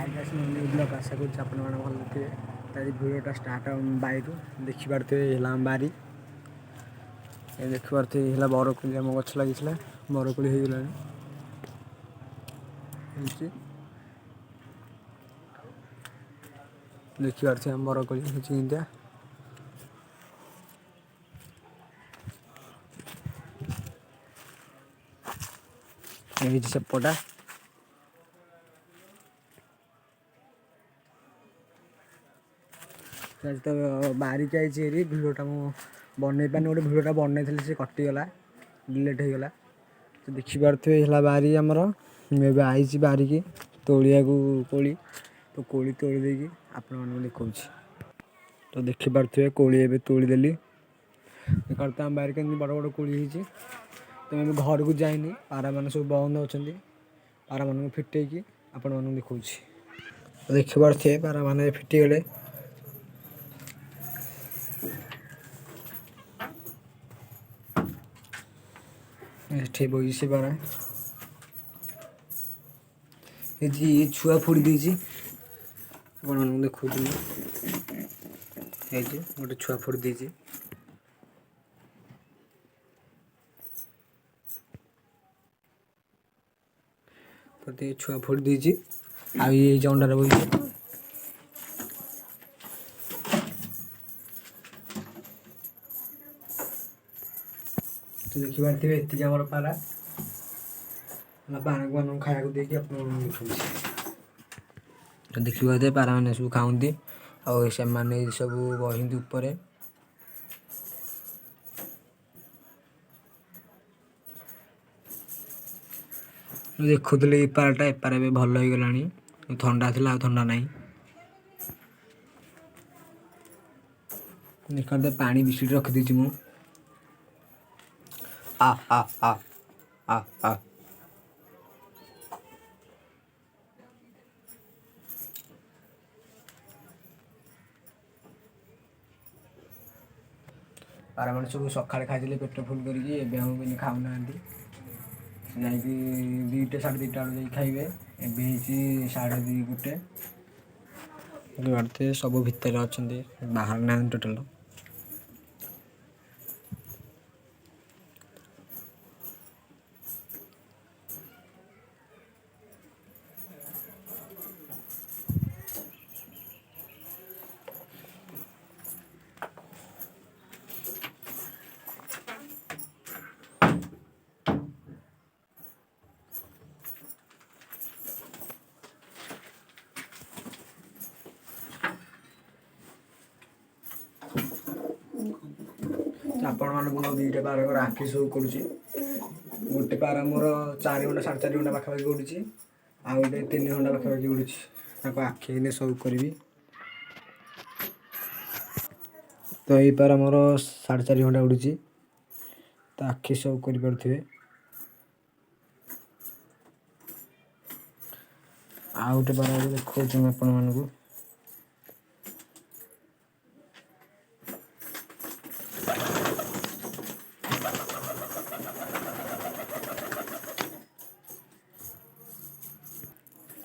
ଆଇଲାସ new blog ଆଶା କରୁଛି ଆପଣମାନେ ଭଲ ଥିବେ। ଆଜି ଭିଡ଼ିଓଟା ଷ୍ଟାର୍ଟ ବାରିରୁ ଦେଖିପାରୁଥିବେ ହେଲା ଆମ ବାରି। ଦେଖିପାରୁଥିବେ ହେଲା ବରକୋଳି ଆମ ଗଛ ଲାଗିଥିଲା, ବରକୋଳି ହେଇଗଲାଣି। ଏମିତି ଦେଖିପାରୁଥିବେ ଆମ ବରକୋଳି ହେଇଛି କେମିତିଆ। ହେଇଛି ସେପଟା। ଆଜି ତ ବାହାରିକି ଆଇଛି ହେରି ଭିଡ଼ିଓଟା ମୁଁ ବନେଇ ପାରିନି। ଗୋଟେ ଭିଡ଼ିଓଟା ବନେଇଥିଲି ସେ କଟିଗଲା, ଡିଲେଟ୍ ହେଇଗଲା। ତ ଦେଖିପାରୁଥିବେ ହେଲା ବାରି ଆମର। ମୁଁ ଏବେ ଆଇଛି ବାରିକି ତୋଳିବାକୁ କୋଳି। ତ କୋଳି ତୋଳି ଦେଇକି ଆପଣମାନଙ୍କୁ ଦେଖାଉଛି। ତ ଦେଖିପାରୁଥିବେ କୋଳି ଏବେ ତୋଳିଦେଲି। ଦେଖିପାରୁଥିବେ ଆମ ବାରିରେ କେମିତି ବଡ଼ ବଡ଼ କୋଳି ହେଇଛି। ତ ମୁଁ ଘରକୁ ଯାଇନି, ପାରାମାନେ ସବୁ ବନ୍ଦ ଅଛନ୍ତି। ପାରାମାନଙ୍କୁ ଫିଟେଇକି ଆପଣମାନଙ୍କୁ ଦେଖାଉଛି। ଦେଖିପାରୁଥିବେ ପାରାମାନେ ଫିଟିଗଲେ। ଏଠି ବଇଛି ପାରା। ଏଠି ଛୁଆ ଫୁଡ଼ି ଦେଇଛି, ଆପଣମାନଙ୍କୁ ଦେଖାଉଛି। ହେଇଛି ଗୋଟେ ଛୁଆ ଫୁଡ଼ି ଦେଇଛି। ପ୍ରତି ଛୁଆ ଫୁଡ଼ି ଦେଇଛି। ଆଉ ଇଏ ଅଣ୍ଡାରେ ବଇଛି। ତ ଦେଖିପାରୁଥିବେ ଏତିକି ଆମର ପାରା। ପାରାମାନଙ୍କୁ ଖାଇବାକୁ ଦେଇକି ଆପଣମାନଙ୍କୁ ଦେଖାଉଛି। ତ ଦେଖିପାରୁଥିବେ ପାରାମାନେ ସବୁ ଖାଆନ୍ତି। ଆଉ ସେମାନେ ସବୁ ବସିଛନ୍ତି ଉପରେ। ମୁଁ ଦେଖୁଥିଲି ଏ ପାରାଟା, ଏ ପାରା ଏବେ ଭଲ ହେଇଗଲାଣି। ଥଣ୍ଡା ଥିଲା ଆଉ ଥଣ୍ଡା ନାହିଁ। ଦେଖିପାରୁଥିବେ ପାଣି ବିସ୍କିଟ୍ ରଖିଦେଇଛି ମୁଁ। ଆ ଆ ଆ ଆ ଆ ପାରାମାନେ ସବୁ ସକାଳେ ଖାଇଥିଲେ ପେଟ ଫୁଲ୍ କରିକି, ଏବେ ଆଉ ଖାଉନାହାନ୍ତି। ଯାଇକି 2ଟା ସାଢ଼େ 2ଟା ବେଳକୁ ଯାଇକି ଖାଇବେ। ଏବେ ହେଇଛି 2:30 ଗୋଟେ। ଦେଖିପାରୁଥିବେ ସବୁ ଭିତରେ ଅଛନ୍ତି, ବାହାରୁ ନାହାନ୍ତି ଟୋଟାଲ। ଆପଣମାନଙ୍କୁ ମୁଁ 2ଟା ପାରାଙ୍କର ଆଖି ସୋ କରୁଛି। ଗୋଟେ ପାରା ମୋର 4 ଘଣ୍ଟା 4.5 ଘଣ୍ଟା ପାଖାପାଖି ଉଡ଼ୁଛି। ଆଉ ଗୋଟେ 3 ଘଣ୍ଟା ପାଖାପାଖି ଉଡ଼ୁଛି। ତାକୁ ଆଖି ଏଇନେ ସୋ କରିବି। ତ ଏଇ ପାରା ମୋର 4.5 ଘଣ୍ଟା ଉଡ଼ୁଛି। ତ ଆଖି ସୋ କରିପାରୁଥିବେ। ଆଉ ଗୋଟେ ପାରା ଦେଖାଉଛି ମୁଁ ଆପଣମାନଙ୍କୁ।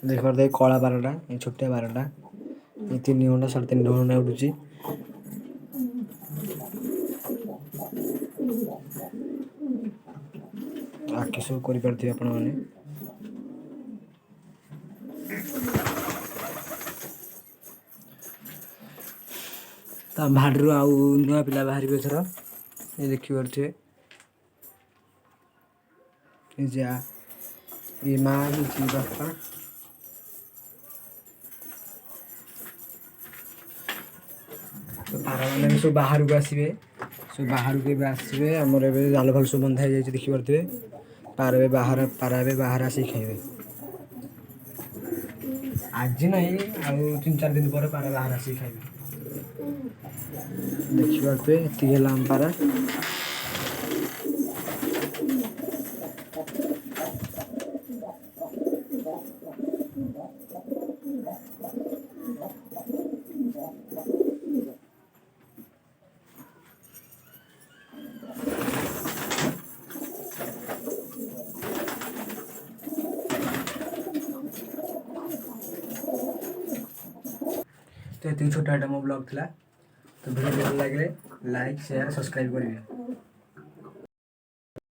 ଦେଖିପାରୁଥିବେ କଳା ପାରାଟା, ଏଇ ଛୋଟିଆ ପାରାଟା। ଏଇ 3 ଘଣ୍ଟା 3.5 ଘଣ୍ଟା ଉଡ଼ୁଛି। ଆଖି ସୋ କରିପାରୁଥିବେ ଆପଣମାନେ। ତା ଭାଡ଼ିରୁ ଆଉ ନୂଆ ପିଲା ବାହାରିବେ ଏଥର। ଏ ଦେଖିପାରୁଥିବେ। ଏ ଯା ଏ ମା ହେଇଛି ବାପା। ତ ପାରାମାନେ ବି ସବୁ ବାହାରକୁ ଆସିବେ। ସବୁ ବାହାରକୁ ଏବେ ଆସିବେ। ଆମର ଏବେ ଜାଲ ଫାଲ ସବୁ ବନ୍ଧା ହେଇଯାଇଛି ଦେଖିପାରୁଥିବେ। ପାରା ଏବେ ବାହାରେ ଆସିକି ଖାଇବେ। ଆଜି ନାହିଁ, ଆଉ 3-4 ଦିନ ପରେ ପାରା ବାହାରେ ଆସିକି ଖାଇବେ। ଦେଖିପାରୁଥିବେ ଏତିକି ହେଲା ଆମ ପାରା। तो ये छोटा आइटम ब्लॉग था। तो वीडियो भल लगे लाइक शेयर सब्सक्राइब करेंगे।